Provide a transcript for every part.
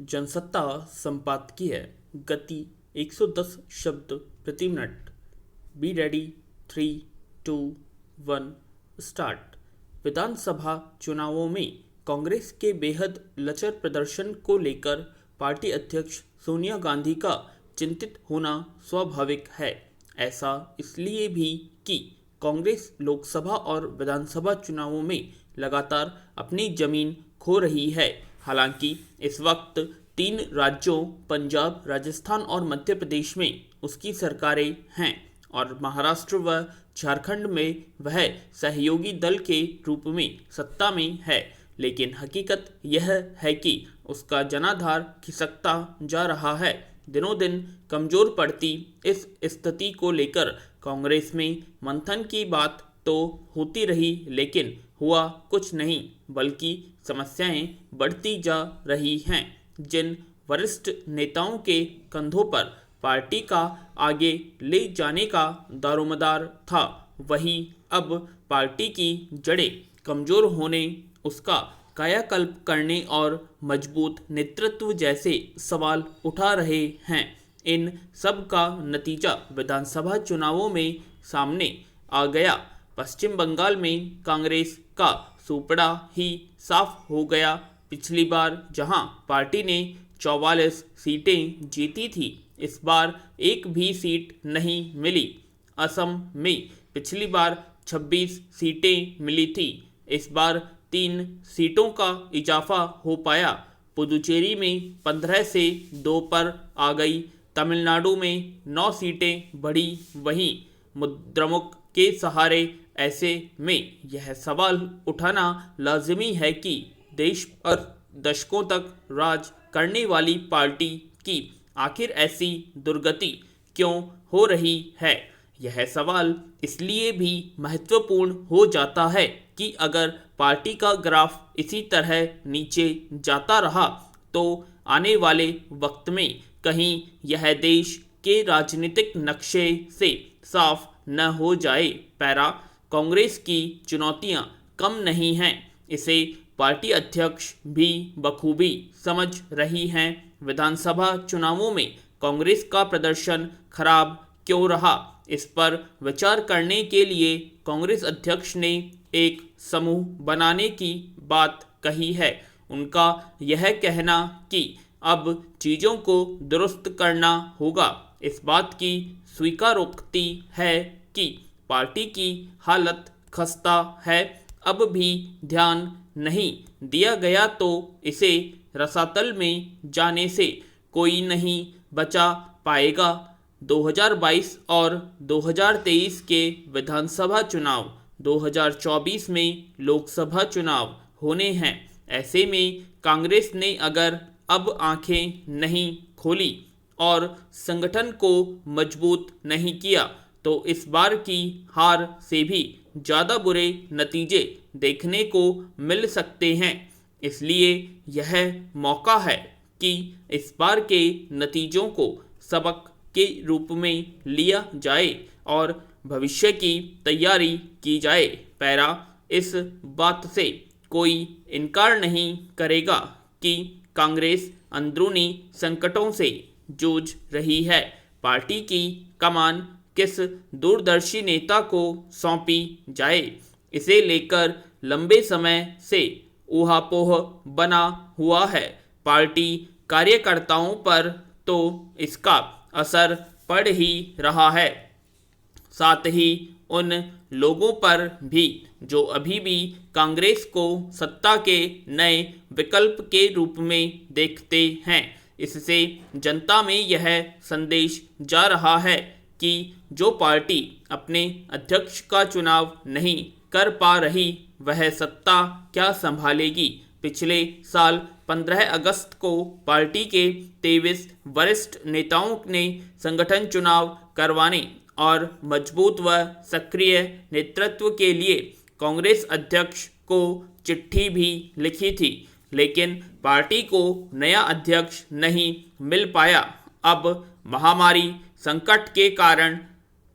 जनसत्ता संपादकीय गति 110 शब्द प्रति मिनट। Be ready. 3, 2, 1 स्टार्ट। विधानसभा चुनावों में कांग्रेस के बेहद लचर प्रदर्शन को लेकर पार्टी अध्यक्ष सोनिया गांधी का चिंतित होना स्वाभाविक है। ऐसा इसलिए भी कि कांग्रेस लोकसभा और विधानसभा चुनावों में लगातार अपनी जमीन खो रही है। हालांकि इस वक्त 3 राज्यों पंजाब, राजस्थान और मध्य प्रदेश में उसकी सरकारें हैं और महाराष्ट्र व झारखंड में वह सहयोगी दल के रूप में सत्ता में है। लेकिन हकीकत यह है कि उसका जनाधार खिसकता जा रहा है। दिनों दिन कमजोर पड़ती इस स्थिति को लेकर कांग्रेस में मंथन की बात तो होती रही, लेकिन हुआ कुछ नहीं, बल्कि समस्याएं बढ़ती जा रही हैं। जिन वरिष्ठ नेताओं के कंधों पर पार्टी का आगे ले जाने का दारोमदार था, वही अब पार्टी की जड़ें कमजोर होने, उसका कायाकल्प करने और मजबूत नेतृत्व जैसे सवाल उठा रहे हैं। इन सब का नतीजा विधानसभा चुनावों में सामने आ गया। पश्चिम बंगाल में कांग्रेस का सुपड़ा ही साफ हो गया। पिछली बार जहां पार्टी ने 44 सीटें जीती थी, इस बार एक भी सीट नहीं मिली। असम में पिछली बार 26 सीटें मिली थी, इस बार 3 सीटों का इजाफा हो पाया। पुदुचेरी में 15 से 2 पर आ गई। तमिलनाडु में 9 सीटें बढ़ी। वहीं मुद्रामुख के सहारे ऐसे में यह सवाल उठाना लाजिमी है कि देश पर दशकों तक राज करने वाली पार्टी की आखिर ऐसी दुर्गति क्यों हो रही है। यह सवाल इसलिए भी महत्वपूर्ण हो जाता है कि अगर पार्टी का ग्राफ इसी तरह नीचे जाता रहा तो आने वाले वक्त में कहीं यह देश के राजनीतिक नक्शे से साफ न हो जाए। पैरा कांग्रेस की चुनौतियां कम नहीं हैं, इसे पार्टी अध्यक्ष भी बखूबी समझ रही हैं। विधानसभा चुनावों में कांग्रेस का प्रदर्शन खराब क्यों रहा, इस पर विचार करने के लिए कांग्रेस अध्यक्ष ने एक समूह बनाने की बात कही है। उनका यह कहना कि अब चीज़ों को दुरुस्त करना होगा, इस बात की स्वीकारोक्ति है कि पार्टी की हालत खस्ता है। अब भी ध्यान नहीं दिया गया तो इसे रसातल में जाने से कोई नहीं बचा पाएगा। 2022 और 2023 के विधानसभा चुनाव, 2024 में लोकसभा चुनाव होने हैं। ऐसे में कांग्रेस ने अगर अब आंखें नहीं खोली और संगठन को मजबूत नहीं किया तो इस बार की हार से भी ज़्यादा बुरे नतीजे देखने को मिल सकते हैं। इसलिए यह मौका है कि इस बार के नतीजों को सबक के रूप में लिया जाए और भविष्य की तैयारी की जाए। पैरा इस बात से कोई इनकार नहीं करेगा कि कांग्रेस अंदरूनी संकटों से जूझ रही है। पार्टी की कमान किस दूरदर्शी नेता को सौंपी जाए, इसे लेकर लंबे समय से ऊहापोह बना हुआ है। पार्टी कार्यकर्ताओं पर तो इसका असर पड़ ही रहा है, साथ ही उन लोगों पर भी जो अभी भी कांग्रेस को सत्ता के नए विकल्प के रूप में देखते हैं। इससे जनता में यह संदेश जा रहा है कि जो पार्टी अपने अध्यक्ष का चुनाव नहीं कर पा रही, वह सत्ता क्या संभालेगी। पिछले साल 15 अगस्त को पार्टी के 23 वरिष्ठ नेताओं ने संगठन चुनाव करवाने और मजबूत व सक्रिय नेतृत्व के लिए कांग्रेस अध्यक्ष को चिट्ठी भी लिखी थी, लेकिन पार्टी को नया अध्यक्ष नहीं मिल पाया। अब महामारी संकट के कारण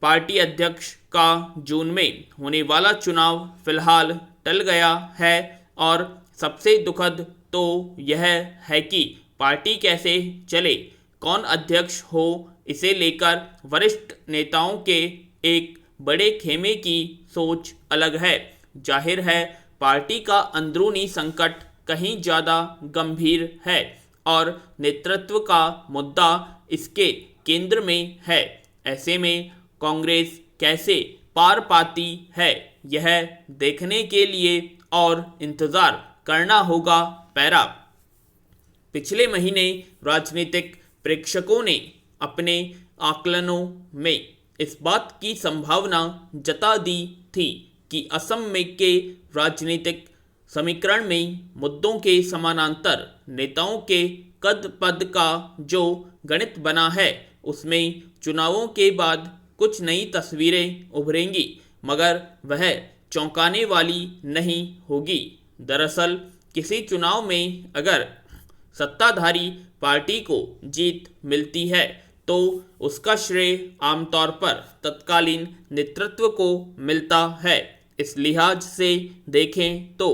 पार्टी अध्यक्ष का जून में होने वाला चुनाव फिलहाल टल गया है और सबसे दुखद तो यह है कि पार्टी कैसे चले, कौन अध्यक्ष हो, इसे लेकर वरिष्ठ नेताओं के एक बड़े खेमे की सोच अलग है। जाहिर है पार्टी का अंदरूनी संकट कहीं ज़्यादा गंभीर है और नेतृत्व का मुद्दा इसके केंद्र में है। ऐसे में कांग्रेस कैसे पार पाती है, यह देखने के लिए और इंतज़ार करना होगा। पैरा पिछले महीने राजनीतिक प्रेक्षकों ने अपने आकलनों में इस बात की संभावना जता दी थी कि असम में के राजनीतिक समीकरण में मुद्दों के समानांतर नेताओं के कद पद का जो गणित बना है, उसमें चुनावों के बाद कुछ नई तस्वीरें उभरेंगी, मगर वह चौंकाने वाली नहीं होगी। दरअसल किसी चुनाव में अगर सत्ताधारी पार्टी को जीत मिलती है तो उसका श्रेय आमतौर पर तत्कालीन नेतृत्व को मिलता है। इस लिहाज से देखें तो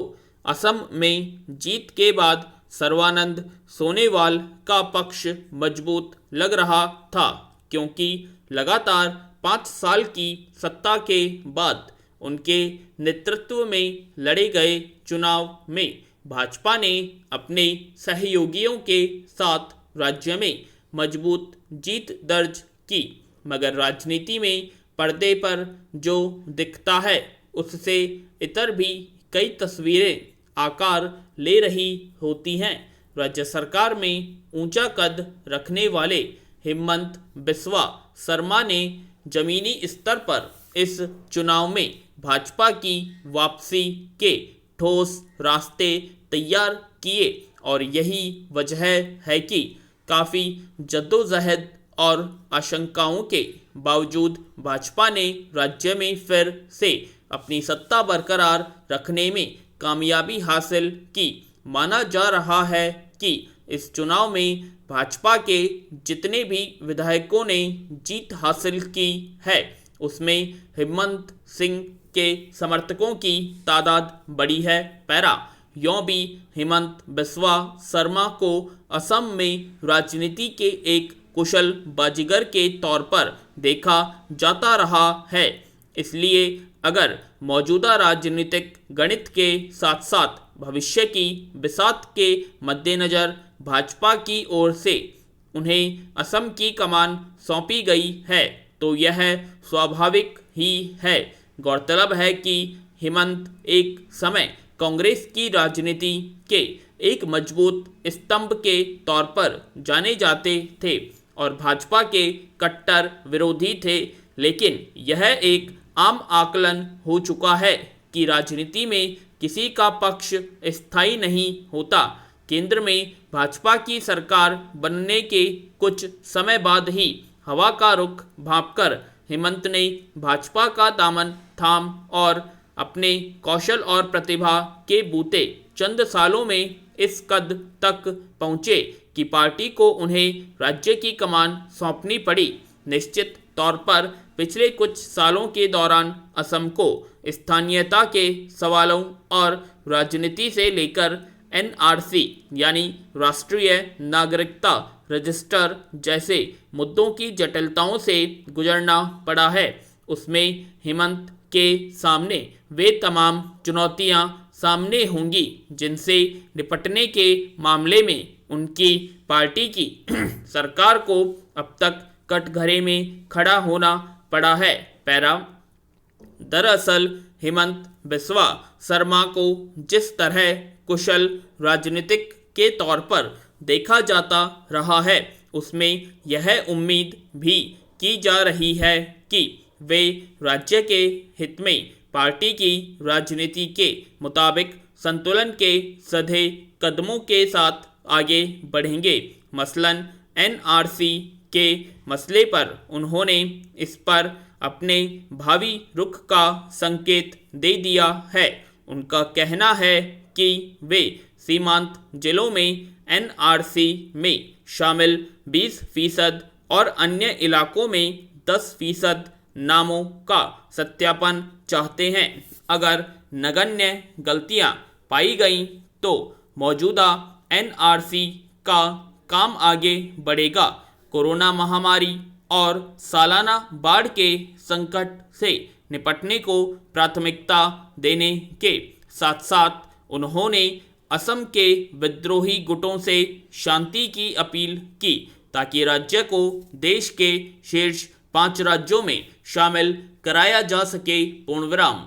असम में जीत के बाद सर्बानंद सोनोवाल का पक्ष मजबूत लग रहा था, क्योंकि लगातार 5 साल की सत्ता के बाद उनके नेतृत्व में लड़े गए चुनाव में भाजपा ने अपने सहयोगियों के साथ राज्य में मजबूत जीत दर्ज की। मगर राजनीति में पर्दे पर जो दिखता है उससे इतर भी कई तस्वीरें आकार ले रही होती हैं। राज्य सरकार में ऊंचा कद रखने वाले हिमंत बिस्वा शर्मा ने जमीनी स्तर पर इस चुनाव में भाजपा की वापसी के ठोस रास्ते तैयार किए और यही वजह है कि काफ़ी जद्दोजहद और आशंकाओं के बावजूद भाजपा ने राज्य में फिर से अपनी सत्ता बरकरार रखने में कामयाबी हासिल की। माना जा रहा है कि इस चुनाव में भाजपा के जितने भी विधायकों ने जीत हासिल की है, उसमें हिम्मत सिंह के समर्थकों की तादाद बड़ी है। पैरा यों भी हिमंत बिस्वा शर्मा को असम में राजनीति के एक कुशल बाजीगर के तौर पर देखा जाता रहा है। इसलिए अगर मौजूदा राजनीतिक गणित के साथ साथ भविष्य की बिसात के मद्देनज़र भाजपा की ओर से उन्हें असम की कमान सौंपी गई है, तो यह स्वाभाविक ही है। गौरतलब है कि हिमंत एक समय कांग्रेस की राजनीति के एक मजबूत स्तंभ के तौर पर जाने जाते थे और भाजपा के कट्टर विरोधी थे, लेकिन यह एक आम आकलन हो चुका है कि राजनीति में किसी का पक्ष स्थायी नहीं होता। केंद्र में भाजपा की सरकार बनने के कुछ समय बाद ही हवा का रुख भांपकर हिमंत ने भाजपा का दामन थाम और अपने कौशल और प्रतिभा के बूते चंद सालों में इस कद तक पहुंचे कि पार्टी को उन्हें राज्य की कमान सौंपनी पड़ी। निश्चित तौर पर पिछले कुछ सालों के दौरान असम को स्थानीयता के सवालों और राजनीति से लेकर एनआरसी यानी राष्ट्रीय नागरिकता रजिस्टर जैसे मुद्दों की जटिलताओं से गुजरना पड़ा है। उसमें हिमंत के सामने वे तमाम चुनौतियां सामने होंगी जिनसे निपटने के मामले में उनकी पार्टी की सरकार को अब तक कटघरे में खड़ा होना पड़ा है। पैरा दरअसल हिमंत बिस्वा शर्मा को जिस तरह कुशल राजनीतिक के तौर पर देखा जाता रहा है, उसमें यह उम्मीद भी की जा रही है कि वे राज्य के हित में पार्टी की राजनीति के मुताबिक संतुलन के सधे कदमों के साथ आगे बढ़ेंगे। मसलन एनआरसी के मसले पर उन्होंने इस पर अपने भावी रुख का संकेत दे दिया है। उनका कहना है कि वे सीमांत जिलों में एनआरसी में शामिल 20% और अन्य इलाकों में 10% नामों का सत्यापन चाहते हैं। अगर नगण्य गलतियां पाई गईं तो मौजूदा एनआरसी का काम आगे बढ़ेगा। कोरोना महामारी और सालाना बाढ़ के संकट से निपटने को प्राथमिकता देने के साथ साथ उन्होंने असम के विद्रोही गुटों से शांति की अपील की ताकि राज्य को देश के शीर्ष 5 राज्यों में शामिल कराया जा सके। पूर्ण विराम।